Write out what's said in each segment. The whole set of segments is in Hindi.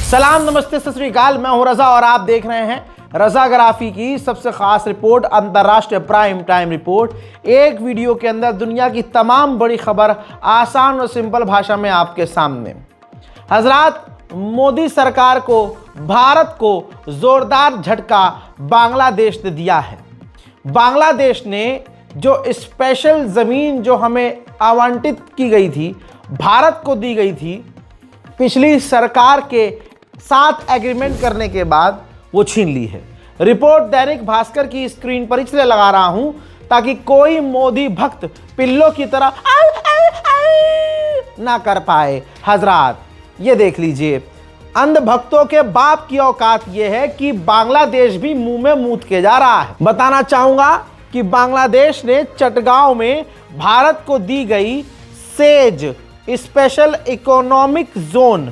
सलाम, नमस्ते, सत श्री अकाल। मैं हूं रजा और आप देख रहे हैं रजाग्राफी की सबसे खास रिपोर्ट, अंतर्राष्ट्रीय प्राइम टाइम रिपोर्ट। एक वीडियो के अंदर दुनिया की तमाम बड़ी खबर आसान और सिंपल भाषा में आपके सामने। हजरात, मोदी सरकार को, भारत को जोरदार झटका बांग्लादेश ने दिया है। बांग्लादेश ने जो स्पेशल ज़मीन जो हमें आवंटित की गई थी, भारत को दी गई थी, पिछली सरकार के साथ एग्रीमेंट करने के बाद वो छीन ली है। रिपोर्ट दैनिक भास्कर की स्क्रीन पर इसलिए लगा रहा हूं ताकि कोई मोदी भक्त पिल्लों की तरह ना कर पाए। हजरात, ये देख लीजिए, अंध भक्तों के बाप की औकात ये है कि बांग्लादेश भी मुंह में मूत के जा रहा है। बताना चाहूंगा कि बांग्लादेश ने चटगांव में भारत को दी गई सेज स्पेशल इकोनॉमिक जोन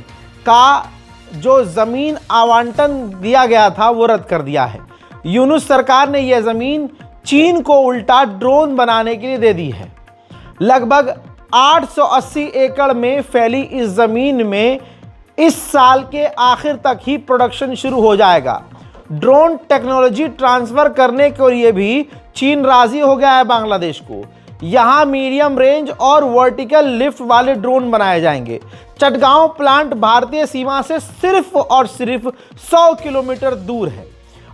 का जो ज़मीन आवंटन दिया गया था वो रद्द कर दिया है। यूनुस सरकार ने यह ज़मीन चीन को उल्टा ड्रोन बनाने के लिए दे दी है। लगभग 880 एकड़ में फैली इस ज़मीन में इस साल के आखिर तक ही प्रोडक्शन शुरू हो जाएगा। ड्रोन टेक्नोलॉजी ट्रांसफ़र करने के लिए भी चीन राज़ी हो गया है बांग्लादेश को। यहाँ मीडियम रेंज और वर्टिकल लिफ्ट वाले ड्रोन बनाए जाएंगे। चटगांव प्लांट भारतीय सीमा से सिर्फ और सिर्फ 100 किलोमीटर दूर है।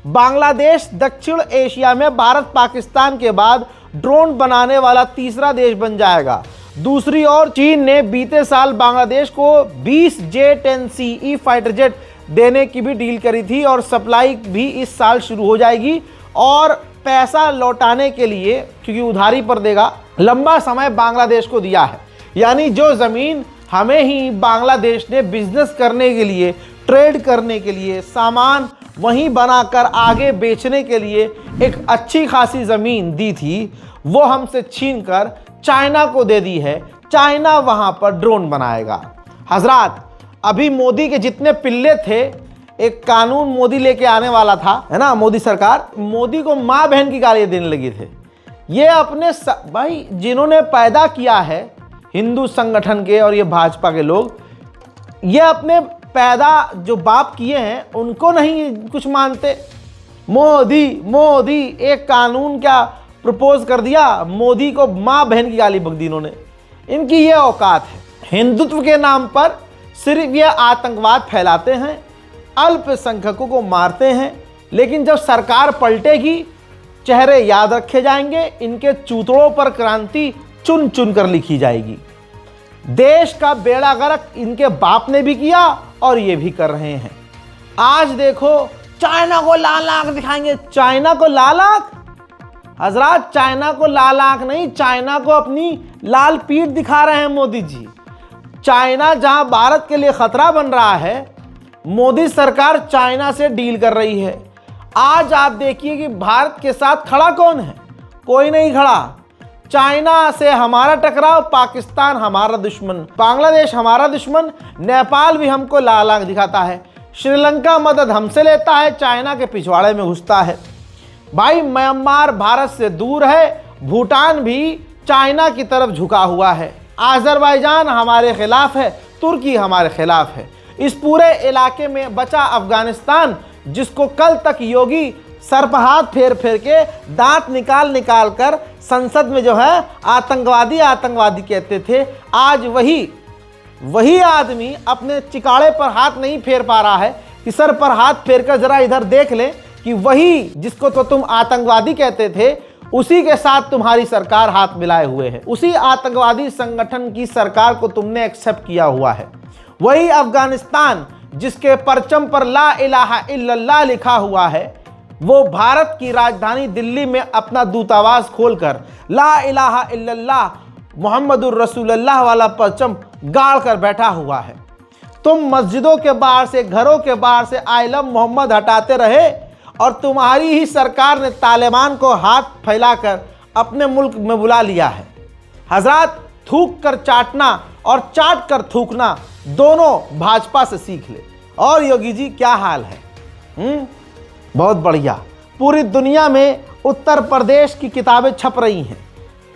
बांग्लादेश दक्षिण एशिया में भारत पाकिस्तान के बाद ड्रोन बनाने वाला तीसरा देश बन जाएगा। दूसरी ओर चीन ने बीते साल बांग्लादेश को 20 J-10C फाइटर जेट देने की भी डील करी थी और सप्लाई भी इस साल शुरू हो जाएगी। और पैसा लौटाने के लिए, क्योंकि उधारी पर देगा, लंबा समय बांग्लादेश को दिया है। यानी जो ज़मीन हमें ही बांग्लादेश ने बिजनेस करने के लिए, ट्रेड करने के लिए, सामान वहीं बनाकर आगे बेचने के लिए एक अच्छी खासी ज़मीन दी थी, वो हमसे छीन कर चाइना को दे दी है। चाइना वहाँ पर ड्रोन बनाएगा। हजरात, अभी मोदी के जितने पिल्ले थे, एक कानून मोदी लेके आने वाला था, है ना, मोदी सरकार, मोदी को माँ बहन की गालियाँ देने लगी थे। ये अपने भाई जिन्होंने पैदा किया है हिंदू संगठन के और ये भाजपा के लोग, ये अपने पैदा जो बाप किए हैं उनको नहीं कुछ मानते। मोदी एक कानून क्या प्रपोज कर दिया, मोदी को माँ बहन की गाली बक दी इन्होंने। इनकी ये औकात है। हिंदुत्व के नाम पर सिर्फ ये आतंकवाद फैलाते हैं, अल्पसंख्यकों को मारते हैं, लेकिन जब सरकार पलटेगी चेहरे याद रखे जाएंगे। इनके चूतड़ों पर क्रांति चुन चुन कर लिखी जाएगी। देश का बेड़ा गर्क इनके बाप ने भी किया और ये भी कर रहे हैं। आज देखो, चाइना को लाल आंख दिखाएंगे। चाइना को लाल आंख? हजरात, चाइना को लाल आंख नहीं, चाइना को अपनी लाल पीठ दिखा रहे हैं मोदी जी। चाइना जहां भारत के लिए खतरा बन रहा है, मोदी सरकार चाइना से डील कर रही है। आज आप देखिए कि भारत के साथ खड़ा कौन है? कोई नहीं खड़ा। चाइना से हमारा टकराव, पाकिस्तान हमारा दुश्मन, बांग्लादेश हमारा दुश्मन, नेपाल भी हमको लाल आंख दिखाता है, श्रीलंका मदद हमसे लेता है, चाइना के पिछवाड़े में घुसता है। भाई, म्यांमार भारत से दूर है, भूटान भी चाइना की तरफ झुका हुआ है, आज़रबाईजान हमारे खिलाफ है, तुर्की हमारे खिलाफ है। इस पूरे इलाके में बचा अफगानिस्तान, जिसको कल तक योगी सर पर हाथ फेर फेर के, दांत निकाल निकाल कर संसद में जो है आतंकवादी कहते थे। आज वही आदमी अपने चिकाड़े पर हाथ नहीं फेर पा रहा है कि सर पर हाथ फेर कर जरा इधर देख ले कि वही जिसको तो तुम आतंकवादी कहते थे, उसी के साथ तुम्हारी सरकार हाथ मिलाए हुए है। उसी आतंकवादी संगठन की सरकार को तुमने एक्सेप्ट किया हुआ है। वही अफगानिस्तान जिसके परचम पर ला इलाहा इल्लल्लाह लिखा हुआ है, वो भारत की राजधानी दिल्ली में अपना दूतावास खोलकर ला इलाहा इल्लल्लाह मुहम्मदुर रसूलुल्लाह वाला परचम गाड़ कर बैठा हुआ है। तुम मस्जिदों के बाहर से, घरों के बाहर से आई लव मोहम्मद हटाते रहे और तुम्हारी ही सरकार ने तालिबान को हाथ फैलाकर अपने मुल्क में बुला लिया है। हजरात, थूक कर चाटना और चाट कर थूकना दोनों भाजपा से सीख ले। और योगी जी क्या हाल है? बहुत बढ़िया। पूरी दुनिया में उत्तर प्रदेश की किताबें छप रही हैं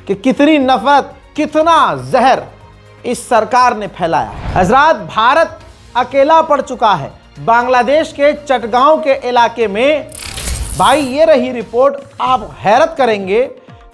कि कितनी नफरत, कितना जहर इस सरकार ने फैलाया। हजरात, भारत अकेला पड़ चुका है। बांग्लादेश के चटगांव के इलाके में। भाई ये रही रिपोर्ट। आप हैरत करेंगे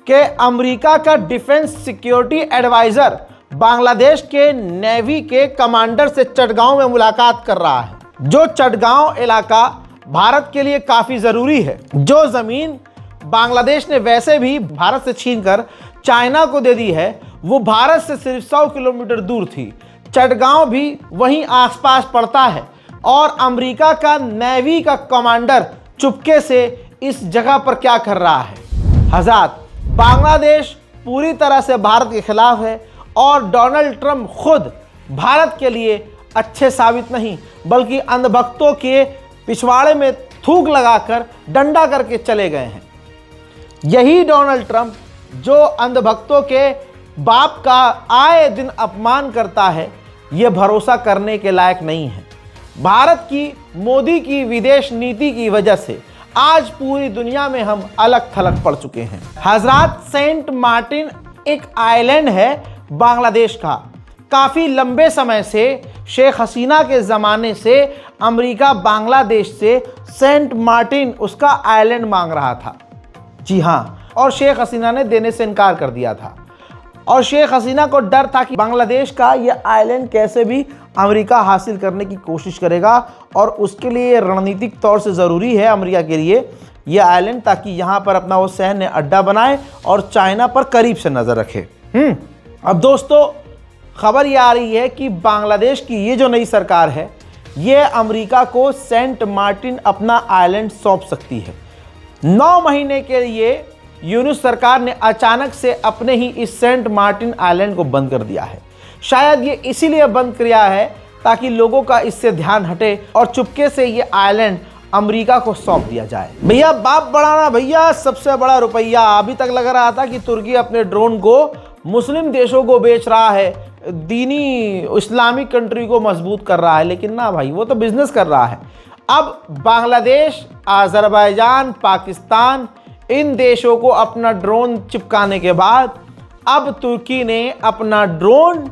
कि अमेरिका का डिफेंस सिक्योरिटी एडवाइजर बांग्लादेश के नेवी के कमांडर से चटगांव में मुलाकात कर रहा है। जो चटगांव इलाका भारत के लिए काफ़ी ज़रूरी है। जो ज़मीन बांग्लादेश ने वैसे भी भारत से छीनकर चाइना को दे दी है, वो भारत से सिर्फ 100 किलोमीटर दूर थी। चटगांव भी वहीं आसपास पड़ता है और अमेरिका का नेवी का कमांडर चुपके से इस जगह पर क्या कर रहा है। हज़रात, बांग्लादेश पूरी तरह से भारत के खिलाफ है और डोनाल्ड ट्रंप खुद भारत के लिए अच्छे साबित नहीं बल्कि अंधभक्तों के पिछवाड़े में थूक लगाकर डंडा करके चले गए हैं। यही डोनाल्ड ट्रंप जो अंधभक्तों के बाप का आए दिन अपमान करता है, ये भरोसा करने के लायक नहीं है। भारत की मोदी की विदेश नीति की वजह से आज पूरी दुनिया में हम अलग थलग पड़ चुके हैं। हजरात, सेंट मार्टिन एक आइलैंड है बांग्लादेश का। काफ़ी लंबे समय से शेख हसीना के ज़माने से अमेरिका बांग्लादेश से सेंट मार्टिन उसका आइलैंड मांग रहा था। जी हाँ, और शेख हसीना ने देने से इनकार कर दिया था। और शेख हसीना को डर था कि बांग्लादेश का यह आइलैंड कैसे भी अमेरिका हासिल करने की कोशिश करेगा और उसके लिए रणनीतिक तौर से ज़रूरी है अमेरिका के लिए यह आइलैंड, ताकि यहाँ पर अपना वो सैन्य अड्डा बनाए और चाइना पर करीब से नज़र रखे। अब दोस्तों, खबर ये आ रही है कि बांग्लादेश की ये जो नई सरकार है, ये अमेरिका को सेंट मार्टिन अपना आइलैंड सौंप सकती है। 9 महीने के लिए यूनुस सरकार ने अचानक से अपने ही इस सेंट मार्टिन आइलैंड को बंद कर दिया है। शायद ये इसीलिए बंद किया है ताकि लोगों का इससे ध्यान हटे और चुपके से ये आइलैंड अमेरिका को सौंप दिया जाए। भैया बाप बढ़ाना, भैया सबसे बड़ा रुपया। अभी तक लग रहा था कि तुर्की अपने ड्रोन को मुस्लिम देशों को बेच रहा है, दीनी इस्लामिक कंट्री को मजबूत कर रहा है, लेकिन ना भाई, वो तो बिजनेस कर रहा है। अब बांग्लादेश, अजरबैजान, पाकिस्तान, इन देशों को अपना ड्रोन चिपकाने के बाद अब तुर्की ने अपना ड्रोन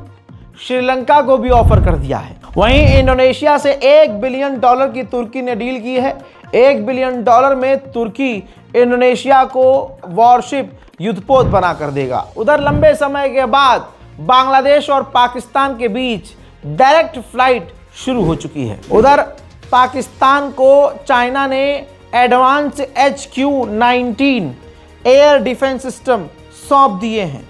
श्रीलंका को भी ऑफर कर दिया है। वहीं इंडोनेशिया से $1 बिलियन की तुर्की ने डील की है। $1 बिलियन में तुर्की इंडोनेशिया को वॉरशिप युद्धपोत बना कर देगा। उधर लंबे समय के बाद बांग्लादेश और पाकिस्तान के बीच डायरेक्ट फ्लाइट शुरू हो चुकी है। उधर पाकिस्तान को चाइना ने advance HQ-19 air defence system सौंप दिए हैं।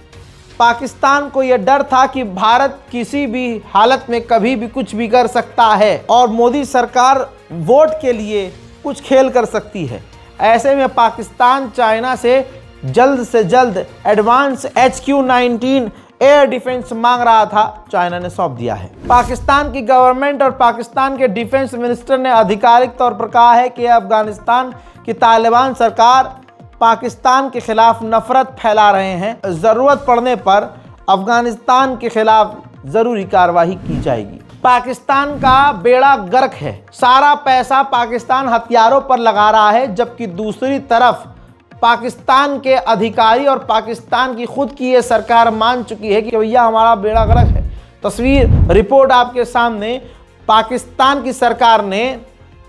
पाकिस्तान को यह डर था कि भारत किसी भी हालत में कभी भी कुछ भी कर सकता है और मोदी सरकार वोट के लिए कुछ खेल कर सकती है। ऐसे में पाकिस्तान चाइना से जल्द एडवांस HQ-19 एयर डिफेंस मांग रहा था, चाइना ने सौंप दिया है। पाकिस्तान की गवर्नमेंट और पाकिस्तान के डिफेंस मिनिस्टर ने आधिकारिक तौर पर कहा है कि अफगानिस्तान की तालिबान सरकार पाकिस्तान के खिलाफ नफरत फैला रहे हैं। ज़रूरत पड़ने पर अफगानिस्तान के खिलाफ ज़रूरी कार्रवाई की जाएगी। पाकिस्तान का बेड़ा गर्क है। सारा पैसा पाकिस्तान हथियारों पर लगा रहा है, जबकि दूसरी तरफ पाकिस्तान के अधिकारी और पाकिस्तान की खुद की ये सरकार मान चुकी है कि भैया हमारा बेड़ा गर्क है। तस्वीर रिपोर्ट आपके सामने। पाकिस्तान की सरकार ने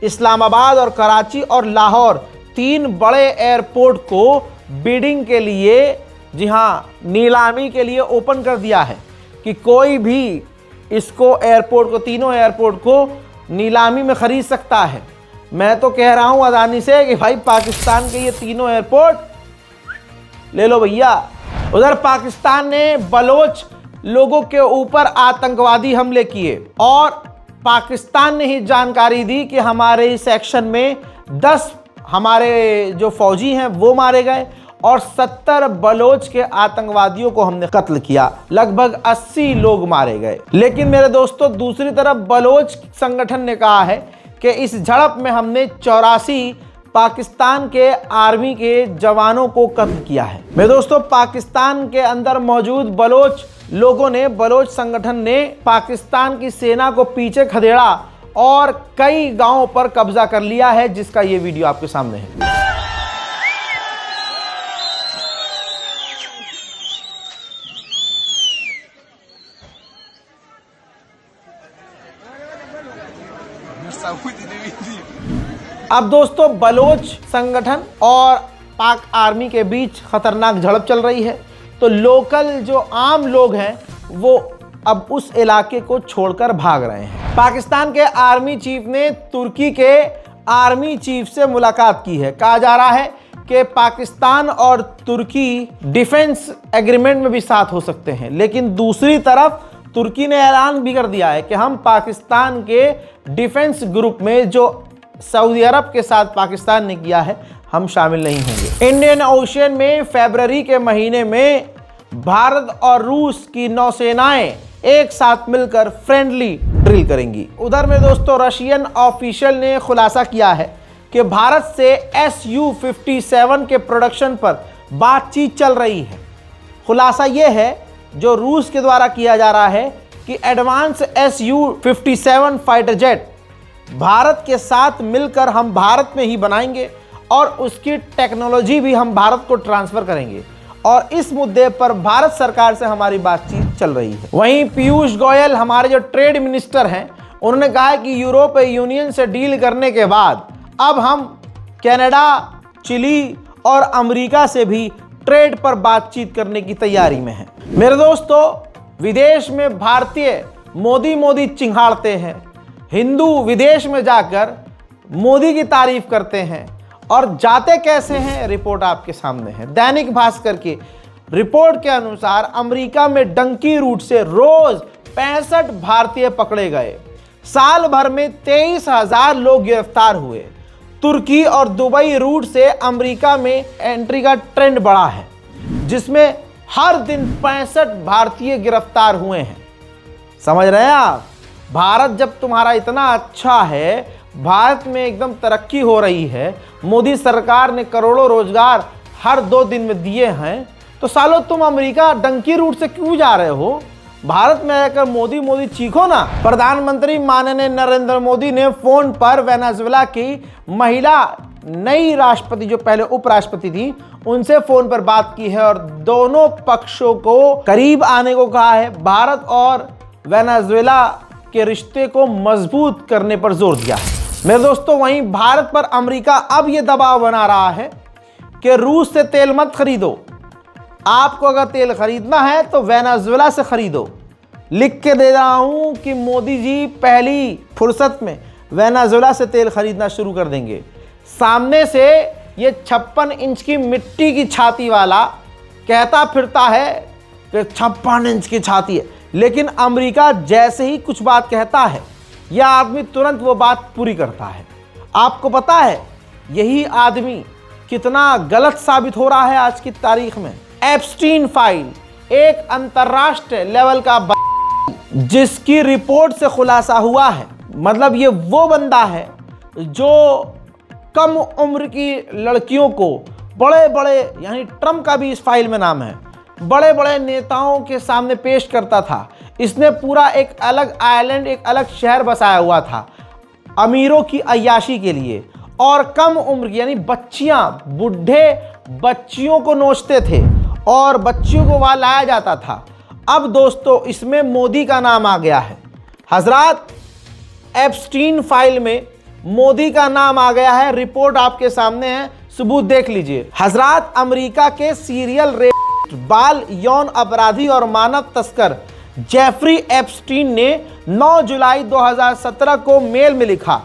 इस्लामाबाद और कराची और लाहौर 3 बड़े एयरपोर्ट को बिडिंग के लिए, जी हाँ, नीलामी के लिए ओपन कर दिया है कि कोई भी इसको एयरपोर्ट को, तीनों एयरपोर्ट को नीलामी में खरीद सकता है। मैं तो कह रहा हूं अदानी से कि भाई पाकिस्तान के ये तीनों एयरपोर्ट ले लो भैया। उधर पाकिस्तान ने बलोच लोगों के ऊपर आतंकवादी हमले किए और पाकिस्तान ने ही जानकारी दी कि हमारे इस सेक्शन में 10 हमारे जो फौजी हैं वो मारे गए और 70 बलोच के आतंकवादियों को हमने कत्ल किया। लगभग 80 लोग मारे गए। लेकिन मेरे दोस्तों, दूसरी तरफ बलोच संगठन ने कहा है कि इस झड़प में हमने 84 पाकिस्तान के आर्मी के जवानों को कत्ल किया है। मेरे दोस्तों, पाकिस्तान के अंदर मौजूद बलोच लोगों ने, बलोच संगठन ने पाकिस्तान की सेना को पीछे खदेड़ा और कई गांवों पर कब्जा कर लिया है, जिसका ये वीडियो आपके सामने है। अब दोस्तों बलोच संगठन और पाक आर्मी के बीच खतरनाक झड़प चल रही है, तो लोकल जो आम लोग हैं वो अब उस इलाके को छोड़कर भाग रहे हैं। पाकिस्तान के आर्मी चीफ ने तुर्की के आर्मी चीफ से मुलाकात की है। कहा जा रहा है कि पाकिस्तान और तुर्की डिफेंस एग्रीमेंट में भी साथ हो सकते हैं, लेकिन दूसरी तरफ तुर्की ने ऐलान भी कर दिया है कि हम पाकिस्तान के डिफेंस ग्रुप में जो सऊदी अरब के साथ पाकिस्तान ने किया है हम शामिल नहीं होंगे। इंडियन ओशन में फरवरी के महीने में भारत और रूस की नौसेनाएं एक साथ मिलकर फ्रेंडली ड्रिल करेंगी। उधर में दोस्तों रशियन ऑफिशियल ने खुलासा किया है कि भारत से Su-57 के प्रोडक्शन पर बातचीत चल रही है। खुलासा यह है जो रूस के द्वारा किया जा रहा है कि advance Su-57 fighter jet Bharat के साथ मिलकर हम भारत में ही बनाएंगे और उसकी टेक्नोलॉजी भी हम भारत को ट्रांसफ़र करेंगे, और इस मुद्दे पर भारत सरकार से हमारी बातचीत चल रही है। वहीं पीयूष गोयल हमारे जो ट्रेड मिनिस्टर हैं, उन्होंने कहा है कि यूरोपीय यूनियन से डील करने के बाद अब हम कनाडा, चिली और अमेरिका से भी ट्रेड पर बातचीत करने की तैयारी में हैं। मेरे दोस्तों, विदेश में भारतीय मोदी मोदी चिंघाड़ते हैं, हिंदू विदेश में जाकर मोदी की तारीफ करते हैं, और जाते कैसे हैं रिपोर्ट आपके सामने है। दैनिक भास्कर की रिपोर्ट के अनुसार अमेरिका में डंकी रूट से रोज 65 भारतीय पकड़े गए। साल भर में 23,000 लोग गिरफ्तार हुए। तुर्की और दुबई रूट से अमेरिका में एंट्री का ट्रेंड बढ़ा है, जिसमें हर दिन 65 भारतीय गिरफ्तार हुए हैं। समझ रहे हैं आप? भारत जब तुम्हारा इतना अच्छा है, भारत में एकदम तरक्की हो रही है, मोदी सरकार ने करोड़ों रोजगार हर 2 दिन में दिए हैं, तो सालों तुम अमेरिका डंकी रूट से क्यों जा रहे हो? भारत में आकर मोदी मोदी चीखो ना। प्रधानमंत्री माननीय नरेंद्र मोदी ने फोन पर वेनेजुएला की महिला नई राष्ट्रपति, जो पहले उपराष्ट्रपति थी, उनसे फोन पर बात की है और दोनों पक्षों को करीब आने को कहा है। भारत और वेनेजुएला के रिश्ते को मजबूत करने पर जोर दिया है। मेरे दोस्तों, वहीं भारत पर अमेरिका अब यह दबाव बना रहा है कि रूस से तेल मत खरीदो, आपको अगर तेल खरीदना है तो वेनेजुएला से खरीदो। लिख के दे रहा हूं कि मोदी जी पहली फुर्सत में वेनेजुएला से तेल खरीदना शुरू कर देंगे। सामने से ये 56 इंच की मिट्टी की छाती वाला कहता फिरता है कि 56 इंच की छाती है, लेकिन अमेरिका जैसे ही कुछ बात कहता है, यह आदमी तुरंत वो बात पूरी करता है। आपको पता है यही आदमी कितना गलत साबित हो रहा है आज की तारीख में। एप्स्टीन फाइल एक अंतर्राष्ट्रीय लेवल का जिसकी रिपोर्ट से खुलासा हुआ है, मतलब ये वो बंदा है जो कम उम्र की लड़कियों को बड़े बड़े, यानी ट्रम्प का भी इस फाइल में नाम है, बड़े बड़े नेताओं के सामने पेश करता था। इसने पूरा एक अलग आइलैंड, एक अलग शहर बसाया हुआ था अमीरों की अय्याशी के लिए, और कम उम्र की यानी बच्चियां, बूढ़े बच्चियों को नोचते थे और बच्चियों को वहां लाया जाता था। अब दोस्तों इसमें मोदी का नाम आ गया है। हजरात, एप्स्टीन फाइल में मोदी का नाम आ गया है। रिपोर्ट आपके सामने है, सबूत देख लीजिए। हजरात, अमेरिका के सीरियल रेप, बाल यौन अपराधी और मानव तस्कर जेफरी एप्स्टीन ने 9 जुलाई 2017 को मेल में लिखा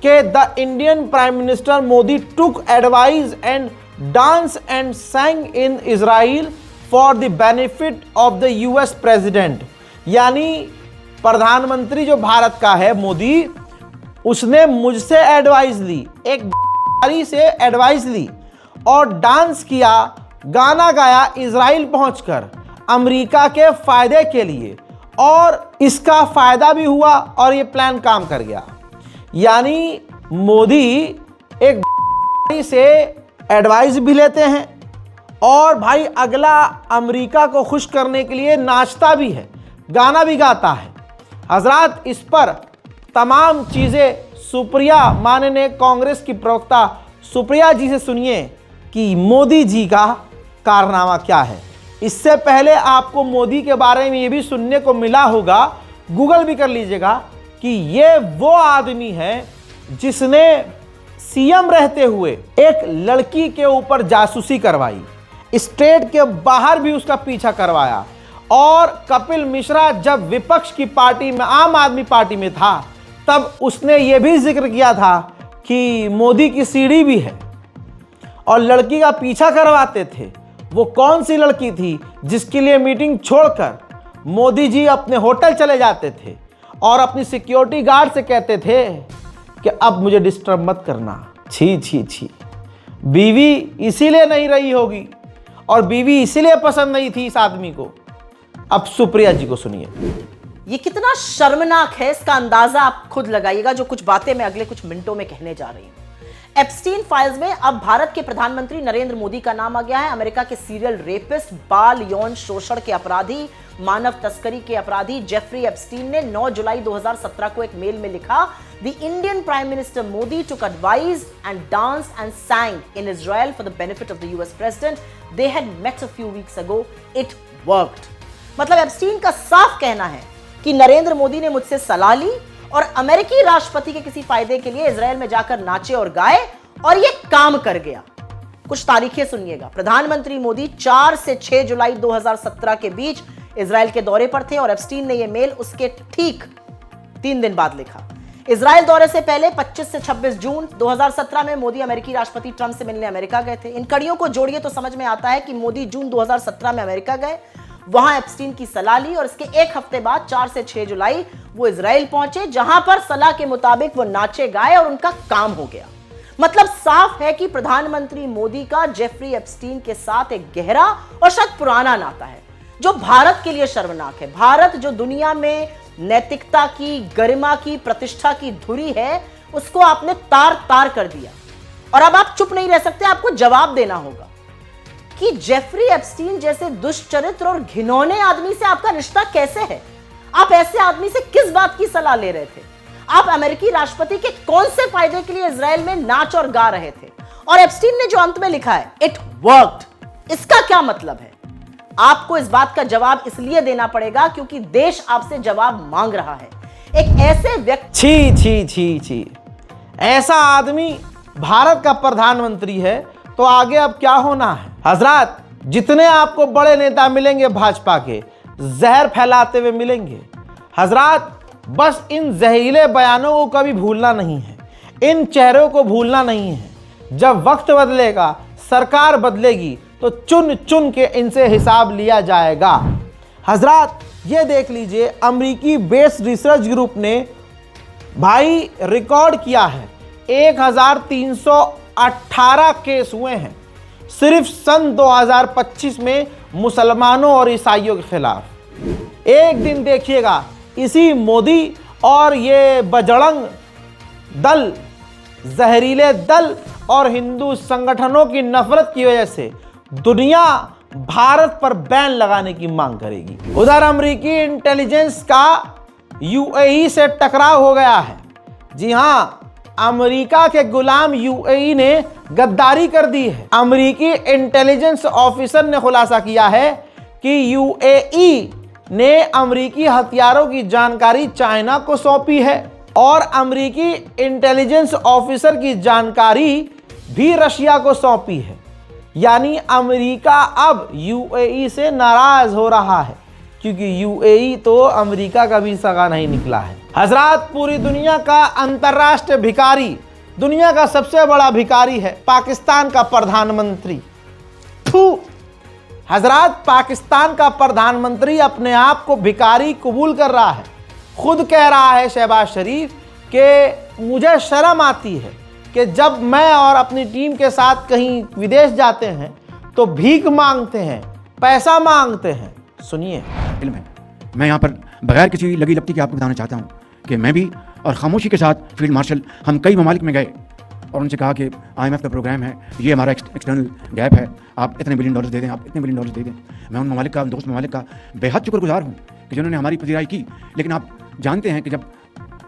कि the Indian prime minister Modi took advice and dance and sang in Israel for the benefit of the US president. यानी प्रधानमंत्री जो भारत का है मोदी, उसने मुझसे एडवाइस ली, एक से एडवाइस ली और डांस किया, गाना गाया इजराइल पहुंचकर अमेरिका के फायदे के लिए, और इसका फायदा भी हुआ और ये प्लान काम कर गया। यानी मोदी एक से एडवाइस भी लेते हैं और भाई अगला अमेरिका को खुश करने के लिए नाचता भी है, गाना भी गाता है। हजरात, इस पर तमाम चीज़ें सुप्रिया, माननीय कांग्रेस की प्रवक्ता सुप्रिया जी से सुनिए कि मोदी जी का कारनामा क्या है। इससे पहले आपको मोदी के बारे में ये भी सुनने को मिला होगा, गूगल भी कर लीजिएगा, कि ये वो आदमी है जिसने सीएम रहते हुए एक लड़की के ऊपर जासूसी करवाई, स्टेट के बाहर भी उसका पीछा करवाया। और कपिल मिश्रा जब विपक्ष की पार्टी में, आम आदमी पार्टी में था, तब उसने ये भी जिक्र किया था कि मोदी की सीढ़ी भी है और लड़की का पीछा करवाते थे। वो कौन सी लड़की थी जिसके लिए मीटिंग छोड़कर मोदी जी अपने होटल चले जाते थे और अपनी सिक्योरिटी गार्ड से कहते थे कि अब मुझे डिस्टर्ब मत करना। छी छी छी। बीवी इसीलिए नहीं रही होगी और बीवी इसीलिए पसंद नहीं थी इस आदमी को। अब सुप्रिया जी को सुनिए। ये कितना शर्मनाक है, इसका अंदाजा आप खुद लगाइएगा, जो कुछ बातें मैं अगले कुछ मिनटों में कहने जा रही हूं। एप्स्टीन फाइल्स में अब भारत के प्रधानमंत्री नरेंद्र मोदी का नाम आ गया है। अमेरिका के सीरियल रेपिस्ट, बाल यौन शोषण के अपराधी, मानव तस्करी के अपराधी जेफरी एप्स्टीन ने 9 जुलाई 2017 को एक मेल में लिखा, the Indian prime minister Modi took advice and danced and sang in Israel for the benefit of the US president. They had met a few weeks ago. It worked. मतलब एप्स्टीन का साफ कहना है कि नरेंद्र मोदी ने मुझसे सलाह ली और अमेरिकी राष्ट्रपति के किसी फायदे के लिए इजराइल में जाकर नाचे और गाए और यह काम कर गया। कुछ तारीखें सुनिएगा। प्रधानमंत्री मोदी 4 से 6 जुलाई 2017 के बीच इजराइल के दौरे पर थे और एप्स्टीन ने यह मेल उसके ठीक 3 दिन बाद लिखा। इजराइल दौरे से पहले 25 से 26 जून 2017 में मोदी अमेरिकी राष्ट्रपति ट्रंप से मिलने अमेरिका गए थे। इन कड़ियों को जोड़िए तो समझ में आता है कि मोदी जून 2017 में अमेरिका गए, वहां एप्स्टीन की सलाह ली और इसके एक हफ्ते बाद 4 से 6 जुलाई वो इजराइल पहुंचे, जहां पर सलाह के मुताबिक वो नाचे गाए और उनका काम हो गया। मतलब साफ है कि प्रधानमंत्री मोदी का जेफरी एप्स्टीन के साथ एक गहरा और शायद पुराना नाता है, जो भारत के लिए शर्मनाक है। भारत जो दुनिया में नैतिकता की, गरिमा की, प्रतिष्ठा की धुरी है, उसको आपने तार तार कर दिया। और अब आप चुप नहीं रह सकते, आपको जवाब देना होगा कि जेफरी एप्स्टीन जैसे दुष्चरित्र और घिनौने आदमी से आपका रिश्ता कैसे है। आप ऐसे आदमी से किस बात की सलाह ले रहे थे? आप अमेरिकी राष्ट्रपति के कौन से फायदे के लिए इजराइल में नाच और गा रहे थे? और एप्स्टीन ने जो अंत में लिखा है, इट वर्क्ड, इसका क्या मतलब है? आपको इस बात का जवाब इसलिए देना पड़ेगा क्योंकि देश आपसे जवाब मांग रहा है। एक ऐसे व्यक्ति, छी छी छी छी, ऐसा आदमी भारत का प्रधानमंत्री है तो आगे अब क्या होना है? हजरात, जितने आपको बड़े नेता मिलेंगे भाजपा के, जहर फैलाते हुए मिलेंगे। हजरात, बस इन जहरीले बयानों को कभी भूलना नहीं है, इन चेहरों को भूलना नहीं है। जब वक्त बदलेगा, सरकार बदलेगी, तो चुन चुन के इनसे हिसाब लिया जाएगा। हजरात, ये देख लीजिए, अमेरिकी बेस्ड रिसर्च ग्रुप ने भाई रिकॉर्ड किया है 1318 केस हुए हैं सिर्फ सन 2025 में मुसलमानों और ईसाइयों के खिलाफ। एक दिन देखिएगा, इसी मोदी और ये बजरंग दल, जहरीले दल और हिंदू संगठनों की नफरत की वजह से दुनिया भारत पर बैन लगाने की मांग करेगी। उधर अमेरिकी इंटेलिजेंस का यूएई से टकराव हो गया है। जी हां, अमेरिका के गुलाम यूएई ने गद्दारी कर दी है। अमेरिकी इंटेलिजेंस ऑफिसर ने खुलासा किया है कि यूएई ने अमेरिकी हथियारों की जानकारी चाइना को सौंपी है और अमेरिकी इंटेलिजेंस ऑफिसर की जानकारी भी रशिया को सौंपी है। यानी अमेरिका अब यूएई से नाराज हो रहा है क्योंकि यूएई तो अमेरिका का भी सगा नहीं निकला है। हजरात, पूरी दुनिया का अंतर्राष्ट्रीय भिखारी, दुनिया का सबसे बड़ा भिखारी है पाकिस्तान का प्रधानमंत्री। हजरात, पाकिस्तान का प्रधानमंत्री अपने आप को भिखारी कबूल कर रहा है। खुद कह रहा है शहबाज शरीफ कि मुझे शर्म आती है कि जब मैं और अपनी टीम के साथ कहीं विदेश जाते हैं तो भीख मांगते हैं, पैसा मांगते हैं। सुनिए। फिल्म है, मैं यहाँ पर बगैर किसी लगी लपटी के आपको बताना चाहता हूँ कि मैं भी और खामोशी के साथ फील्ड मार्शल हम कई ममालिक में गए और उनसे कहा कि IMF का प्रोग्राम है, ये हमारा एक्सटर्नल गैप है, आप इतने बिलियन डॉलर दे दें, आप इतने बिलियन डॉलर दे दें। मैं उन ममालिक का, दोस्त ममालिक का बेहद शुक्रगुजार हूँ कि जिन्होंने हमारी पजीराई की। लेकिन आप जानते हैं कि जब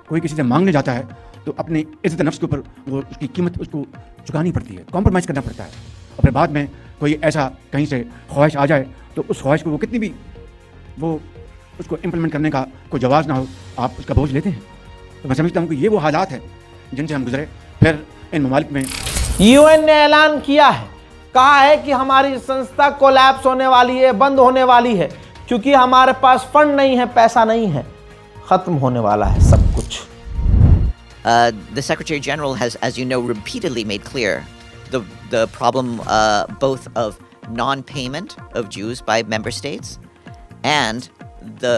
कोई किसी से मांगने जाता है तो अपनी इज्जत नफ्स के ऊपर वो उसकी कीमत उसको चुकानी पड़ती है, कॉम्प्रोमाइज़ करना पड़ता है। और फिर बाद में कोई ऐसा कहीं से ख्वाहिश आ जाए तो उस ख्वाहिश को वो कितनी भी वो उसको इम्प्लीमेंट करने का कोई जवाब ना हो, आप उसका बोझ लेते हैं। तो मैं समझता हूँ कि ये वो हालात हैं जिनसे हम गुजरे। फिर इन ममालिक में यूएन ने ऐलान किया है, कहा है कि हमारी संस्था कोलैप्स होने वाली है, बंद होने वाली है, क्योंकि हमारे पास फंड नहीं है, पैसा नहीं है, खत्म होने वाला है सब कुछ। The Secretary General has, as you know, repeatedly made clear the problem both of non-payment of Jews by member states and the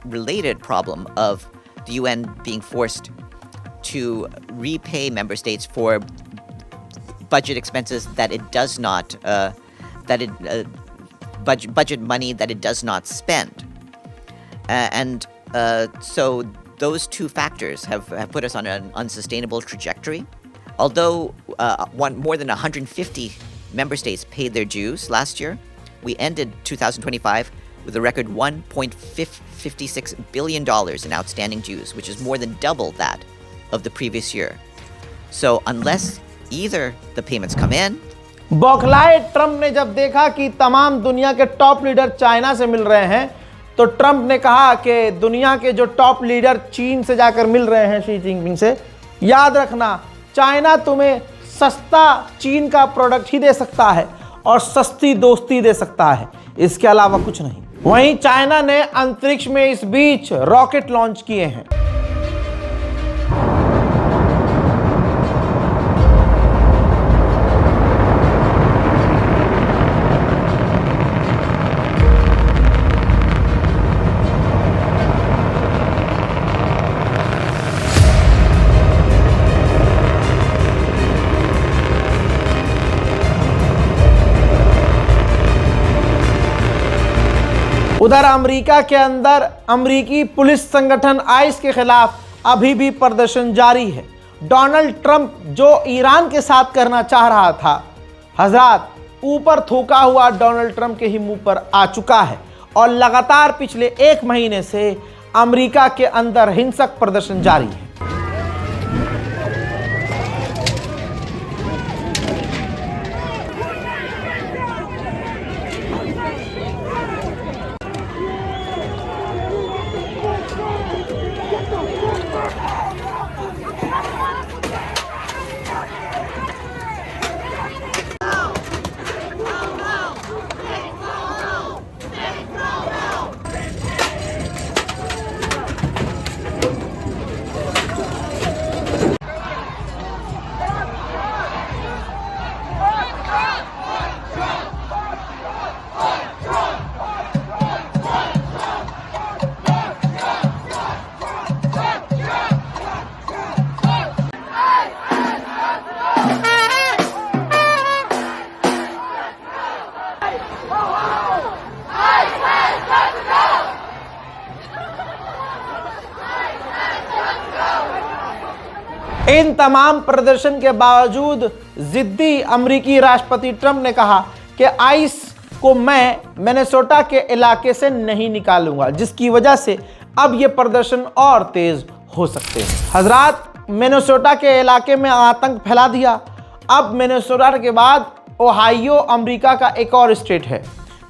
related problem of the UN being forced to repay member states for budget expenses that it does not budget money that it does not spend, and so those two factors have put us on an unsustainable trajectory. Although more than 150 member states paid their dues last year, we ended 2025 with a record $1.56 billion in outstanding dues, which is more than double that of the previous year. So unless either the payments come in, बौखलाए ट्रंप ने जब देखा कि तमाम दुनिया के टॉप लीडर चाइना से मिल रहे हैं, तो ट्रंप ने कहा कि दुनिया के जो टॉप लीडर चीन से जाकर मिल रहे हैं, शी जिनपिंग से, याद रखना चाइना तुम्हें सस्ता चीन का प्रोडक्ट ही दे सकता है और सस्ती दोस्ती दे सकता है, इसके अलावा कुछ नहीं। वहीं चाइना ने अंतरिक्ष में इस बीच रॉकेट लॉन्च किए हैं। उधर अमेरिका के अंदर अमेरिकी पुलिस संगठन आइस के खिलाफ अभी भी प्रदर्शन जारी है। डोनाल्ड ट्रंप जो ईरान के साथ करना चाह रहा था, हजरात ऊपर थूका हुआ डोनाल्ड ट्रंप के ही मुंह पर आ चुका है और लगातार पिछले 1 महीने से अमेरिका के अंदर हिंसक प्रदर्शन जारी है। इन तमाम प्रदर्शन के बावजूद जिद्दी अमेरिकी राष्ट्रपति ट्रंप ने कहा कि आइस को मैं मिनेसोटा के इलाके से नहीं निकालूंगा, जिसकी वजह से अब ये प्रदर्शन और तेज हो सकते हैं। हजरात, मिनेसोटा के इलाके में आतंक फैला दिया। अब मिनेसोटा के बाद ओहायो अमेरिका का एक और स्टेट है,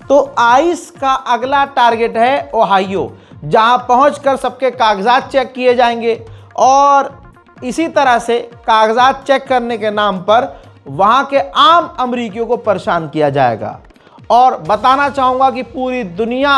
तो आइस का अगला टारगेट है ओहायो, जहां पहुंचकर सबके कागजात चेक किए जाएंगे और इसी तरह से कागजात चेक करने के नाम पर वहां के आम अमेरिकियों को परेशान किया जाएगा। और बताना चाहूँगा कि पूरी दुनिया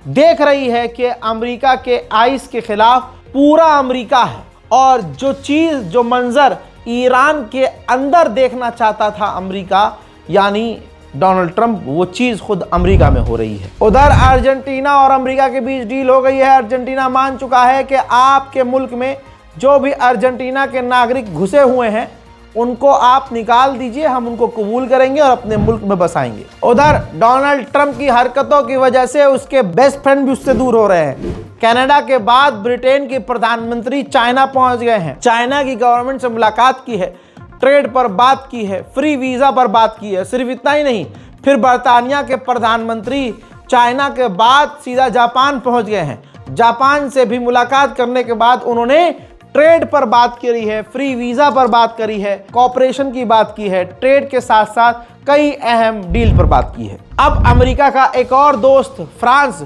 देख रही है कि अमेरिका के आइस के खिलाफ पूरा अमेरिका है, और जो चीज़, जो मंजर ईरान के अंदर देखना चाहता था अमेरिका, यानी डोनाल्ड ट्रंप, वो चीज़ खुद अमेरिका में हो रही है। उधर अर्जेंटीना और अमेरिका के बीच डील हो गई है। अर्जेंटीना मान चुका है कि आपके मुल्क में जो भी अर्जेंटीना के नागरिक घुसे हुए हैं उनको आप निकाल दीजिए, हम उनको कबूल करेंगे और अपने मुल्क में बसाएंगे। उधर डोनाल्ड ट्रंप की हरकतों की वजह से उसके बेस्ट फ्रेंड भी उससे दूर हो रहे हैं। कनाडा के बाद ब्रिटेन के प्रधानमंत्री चाइना पहुंच गए हैं। चाइना की गवर्नमेंट से मुलाकात की है, ट्रेड पर बात की है, फ्री वीज़ा पर बात की है। सिर्फ इतना ही नहीं, फिर बरतानिया के प्रधानमंत्री चाइना के बाद सीधा जापान पहुंच गए हैं। जापान से भी मुलाकात करने के बाद उन्होंने ट्रेड पर बात करी है, फ्री वीज़ा पर बात करी है, कॉपरेशन की बात की है, ट्रेड के साथ साथ कई अहम डील पर बात की है। अब अमेरिका का एक और दोस्त फ्रांस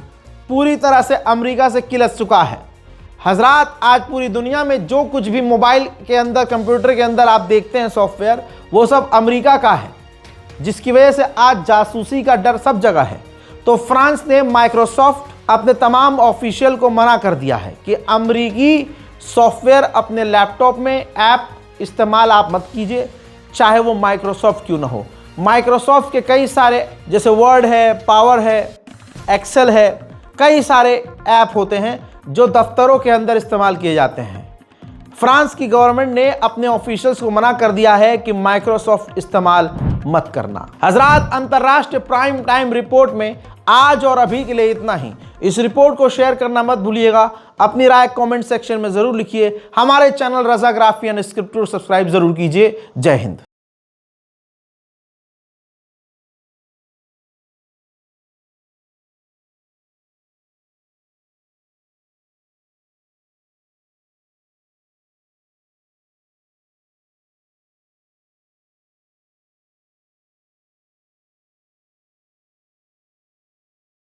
पूरी तरह से अमेरिका से किलस चुका है। हजरात, आज पूरी दुनिया में जो कुछ भी मोबाइल के अंदर, कंप्यूटर के अंदर आप देखते हैं सॉफ्टवेयर, वो सब अमेरिका का है, जिसकी वजह से आज जासूसी का डर सब जगह है। तो फ्रांस ने माइक्रोसॉफ्ट अपने तमाम ऑफिशियल को मना कर दिया है कि अमेरिकी सॉफ्टवेयर अपने लैपटॉप में ऐप इस्तेमाल आप मत कीजिए, चाहे वो माइक्रोसॉफ्ट क्यों ना हो। माइक्रोसॉफ्ट के कई सारे, जैसे वर्ड है, पावर है, एक्सेल है, कई सारे ऐप होते हैं जो दफ्तरों के अंदर इस्तेमाल किए जाते हैं। फ्रांस की गवर्नमेंट ने अपने ऑफिशियल्स को मना कर दिया है कि माइक्रोसॉफ्ट इस्तेमाल मत करना। हजरात, अंतर्राष्ट्रीय प्राइम टाइम रिपोर्ट में आज और अभी के लिए इतना ही। इस रिपोर्ट को शेयर करना मत भूलिएगा। अपनी राय कमेंट सेक्शन में जरूर लिखिए। हमारे channel Raza graphy and script subscribe जरूर कीजिए। जय हिंद।